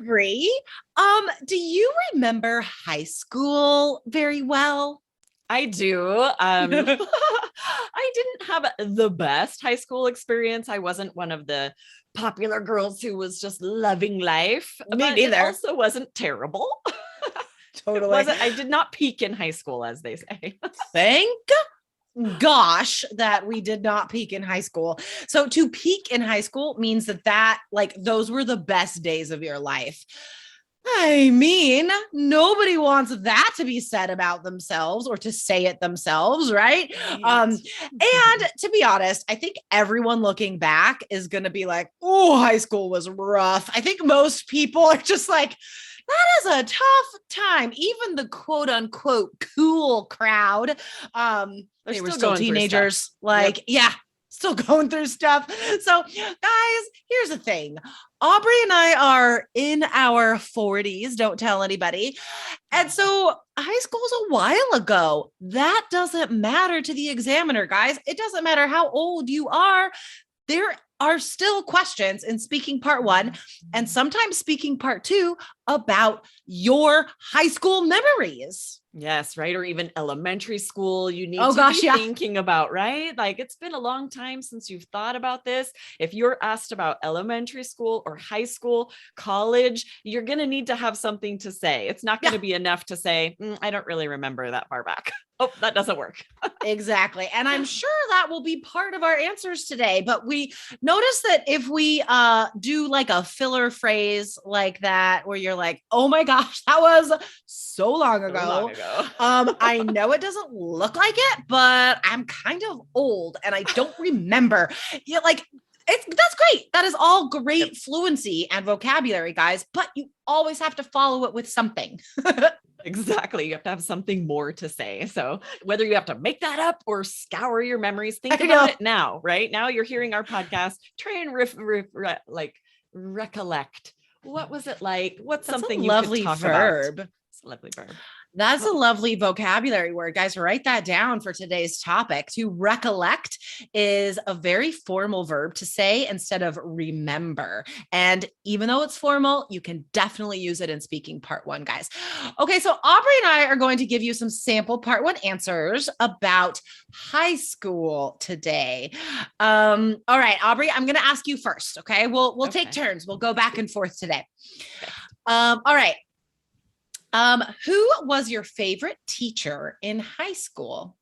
Aubrey, do you remember high school very well? I do. I didn't have the best high school experience. I wasn't one of the popular girls who was just loving life, Me but it neither. also wasn't terrible. It Totally. wasn't, I did not peak in high school, as they say. Thank gosh that we did not peak in high school. So to peak in high school means that like those were the best days of your life. I mean, nobody wants that to be said about themselves or to say it themselves, right? Right. And to be honest, I think everyone looking back is going to be like, oh, high school was rough. I think most people are just like, that is a tough time. Even the quote unquote cool crowd, They're they were still still going through stuff. teenagers. Like, Yep. yeah, still going through stuff. So, guys, here's the thing. Aubrey and I are in our 40s. Don't tell anybody. And so high school's a while ago. That doesn't matter to the examiner, guys. It doesn't matter how old you are. There are still questions in speaking part one and sometimes speaking part two about your high school memories. Yes, right. Or even elementary school, you need Oh to gosh, be yeah. thinking about, right? Like it's been a long time since you've thought about this. If you're asked about elementary school or high school, college, you're going to need to have something to say. It's not going Yeah, to be enough to say, I don't really remember that far back. Oh, that doesn't work. exactly. And I'm sure that will be part of our answers today. But we notice that if we do like a filler phrase like that, where you're like, oh my gosh, that was so long So long ago. ago. I know it doesn't look like it, but I'm kind of old and I don't remember. Yeah, like that's great. That is all great Yep. fluency and vocabulary, guys, but you always have to follow it with something. Exactly. You have to have something more to say. So whether you have to make that up or scour your memories, think I about know. it now, right? Now you're hearing our podcast, try and recollect. What was it like? What's That's a something you could lovely talk about? verb. It's a lovely verb. That's a Oh, lovely vocabulary word, guys. Write that down for today's topic. To recollect is a very formal verb to say instead of remember. And even though it's formal, you can definitely use it in speaking part one, guys. Okay, so Aubrey and I are going to give you some sample part one answers about high school today. All right, Aubrey, I'm going to ask you first. Okay, we'll take okay. turns. We'll go back and forth today. Okay. All right. Who was your favorite teacher in high school?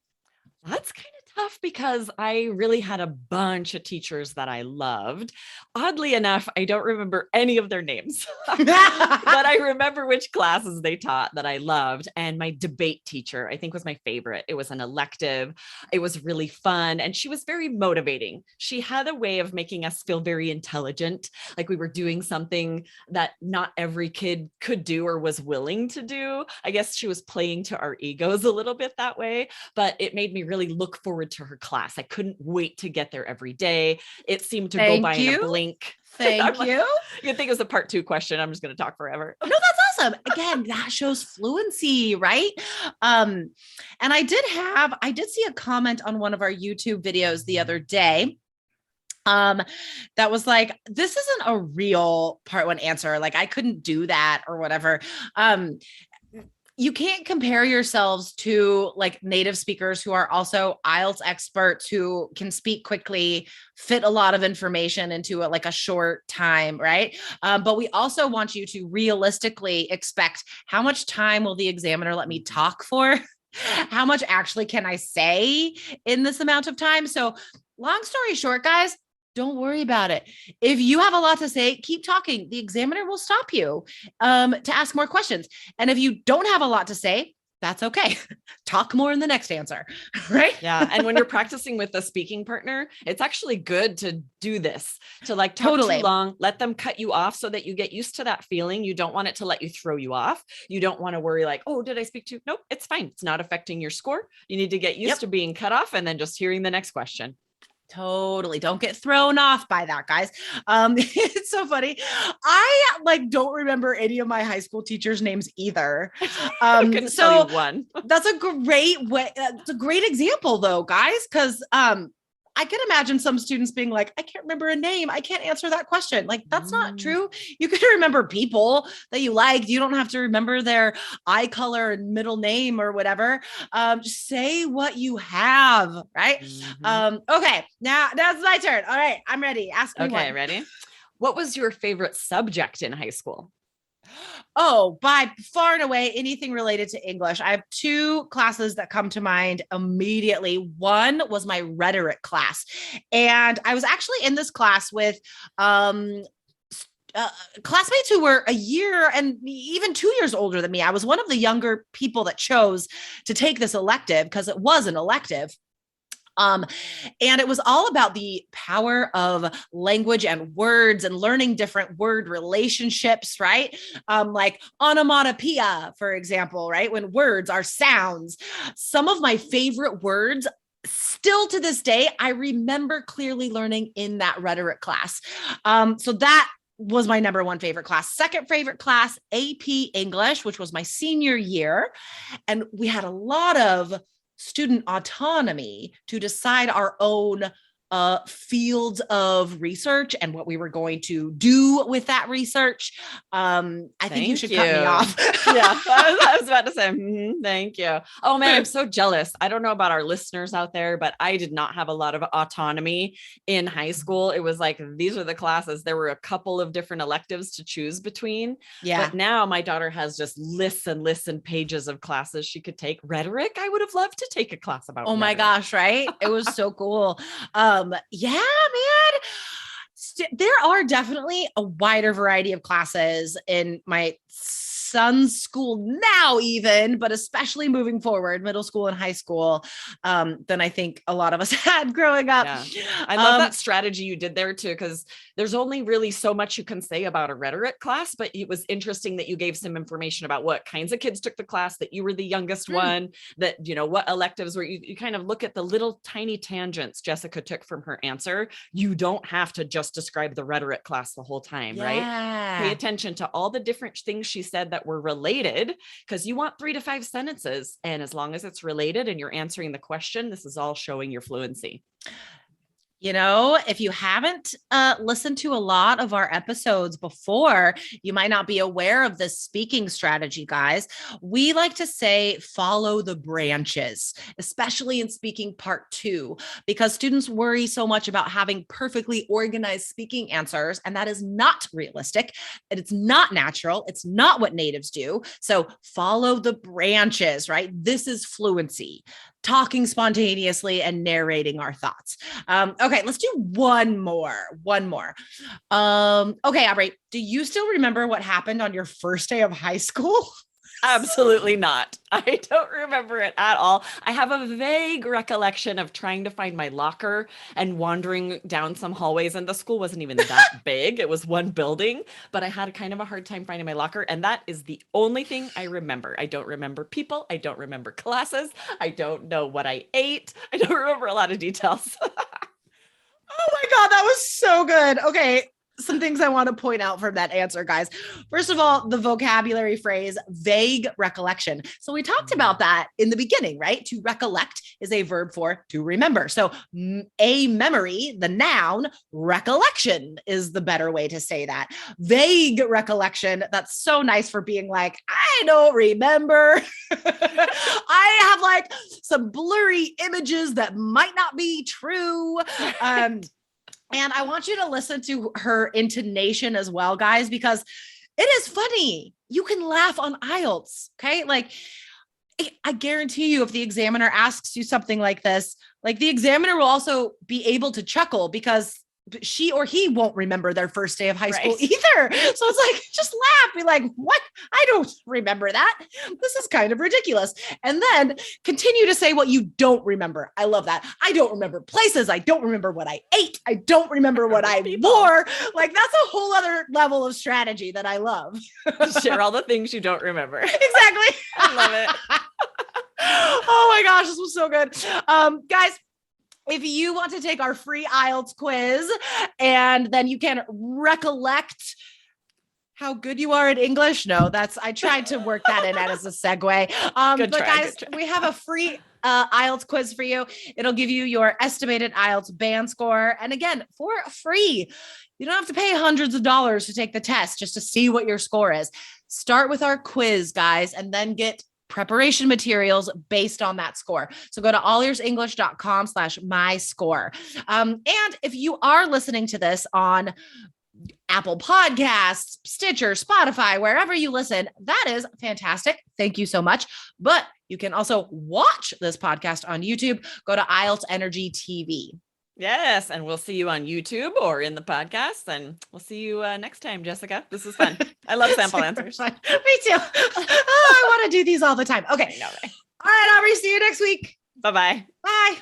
That's kind of tough because I really had a bunch of teachers that I loved. Oddly enough, I don't remember any of their names, but I remember which classes they taught that I loved. And my debate teacher, I think, was my favorite. It was an elective. It was really fun. And she was very motivating. She had a way of making us feel very intelligent, like we were doing something that not every kid could do or was willing to do. I guess she was playing to our egos a little bit that way, but it made me really look forward to her class. I couldn't wait to get there every day. It seemed to go by Thank in a you. blink. Thank you. You'd think it was a part two question. I'm just going to talk forever. No, that's awesome. Again, that shows fluency, right? And I did see a comment on one of our YouTube videos the other day that was like, this isn't a real part one answer. Like I couldn't do that or whatever. You can't compare yourselves to like native speakers who are also IELTS experts who can speak quickly, fit a lot of information into like a short time, right? But we also want you to realistically expect how much time will the examiner let me talk for? How much actually can I say in this amount of time? So long story short, guys, don't worry about it. If you have a lot to say, keep talking. The examiner will stop you to ask more questions. And if you don't have a lot to say, that's okay. Talk more in the next answer, right? Yeah. And when you're practicing with a speaking partner, it's actually good to do this, to like talk too Totally. long, let them cut you off so that you get used to that feeling. You don't want it to let you throw you off. You don't want to worry like, oh, did I speak too? Nope, it's fine. It's not affecting your score. You need to get used Yep. to being cut off and then just hearing the next question. Totally. Don't get thrown off by that, guys. It's so funny. I like don't remember any of my high school teachers' names either. I couldn't tell So you one. that's a great way. It's a great example though, guys, because I can imagine some students being like, I can't remember a name. I can't answer that question. Like, that's not true. You can remember people that you liked. You don't have to remember their eye color and middle name or whatever. Just say what you have, right? Okay, now that's my turn. All right, I'm ready. Ask me one. Ready? What was your favorite subject in high school? Oh, by far and away, anything related to English. I have two classes that come to mind immediately. One was my rhetoric class. And I was actually in this class with classmates who were a year and even 2 years older than me. I was one of the younger people that chose to take this elective because it was an elective. And it was all about the power of language and words and learning different word relationships, right? Like onomatopoeia, for example, right? When words are sounds. Some of my favorite words still to this day, I remember clearly learning in that rhetoric class. So that was my number one favorite class. Second favorite class, AP English, which was my senior year. And we had a lot of student autonomy to decide our own fields of research and what we were going to do with that research. I think you should cut me off. Yeah, I was about to say, thank you. Oh man, I'm so jealous. I don't know about our listeners out there, but I did not have a lot of autonomy in high school. It was like, these are the classes. There were a couple of different electives to choose between. Yeah. But now my daughter has just lists and lists and pages of classes she could take. Rhetoric, I would have loved to take a class about. Oh my gosh, right? It was so cool. Yeah, man. There are definitely a wider variety of classes in my son's school now, even, but especially moving forward, middle school and high school, than I think a lot of us had growing up. Yeah. I love that strategy you did there too, because there's only really so much you can say about a rhetoric class, but it was interesting that you gave some information about what kinds of kids took the class, that you were the youngest one, that, you know, what electives were, you kind of look at the little tiny tangents Jessica took from her answer. You don't have to just describe the rhetoric class the whole time, right? Pay attention to all the different things she said that were related, because you want 3 to 5 sentences. And as long as it's related and you're answering the question, this is all showing your fluency. You know, if you haven't listened to a lot of our episodes before, you might not be aware of this speaking strategy, guys. We like to say, follow the branches, especially in speaking part 2, because students worry so much about having perfectly organized speaking answers. And that is not realistic. And it's not natural. It's not what natives do. So follow the branches, right? This is fluency. Talking spontaneously and narrating our thoughts. Okay, let's do one more. Okay, Aubrey, do you still remember what happened on your first day of high school? Absolutely not. I don't remember it at all. I have a vague recollection of trying to find my locker and wandering down some hallways, and the school wasn't even that big. It was one building, but I had kind of a hard time finding my locker. And that is the only thing I remember. I don't remember people. I don't remember classes. I don't know what I ate. I don't remember a lot of details. Oh my God, that was so good. Okay. Some things I want to point out from that answer, guys. First of all, the vocabulary phrase, vague recollection. So we talked about that in the beginning, right? To recollect is a verb for to remember. So a memory, the noun, recollection is the better way to say that. Vague recollection. That's so nice for being like, I don't remember. I have like some blurry images that might not be true. And I want you to listen to her intonation as well, guys, because it is funny. You can laugh on IELTS, okay? Like, I guarantee you, if the examiner asks you something like this, like the examiner will also be able to chuckle because she or he won't remember their first day of high school either. So it's like, just laugh, be like, what? I don't remember that. This is kind of ridiculous. And then continue to say what you don't remember. I love that. I don't remember places. I don't remember what I ate. I don't remember what I wore. Like, that's a whole other level of strategy that I love. Share all the things you don't remember. Exactly. I love it. Oh my gosh, this was so good. Guys, if you want to take our free IELTS quiz and then you can recollect how good you are at English. No, I tried to work that in as a segue. But guys, we have a free IELTS quiz for you. It'll give you your estimated IELTS band score. And again, for free. You don't have to pay hundreds of dollars to take the test just to see what your score is. Start with our quiz, guys, and then get preparation materials based on that score. So go to allearsenglish.com/myscore. And if you are listening to this on Apple Podcasts, Stitcher, Spotify, wherever you listen, that is fantastic. Thank you so much. But you can also watch this podcast on YouTube. Go to IELTS Energy TV. Yes. And we'll see you on YouTube or in the podcast. And we'll see you next time, Jessica. This is fun. I love sample answers. Me too. I want to do these all the time. Okay. I know, right? All right, Aubrey. See you next week. Bye-bye. Bye.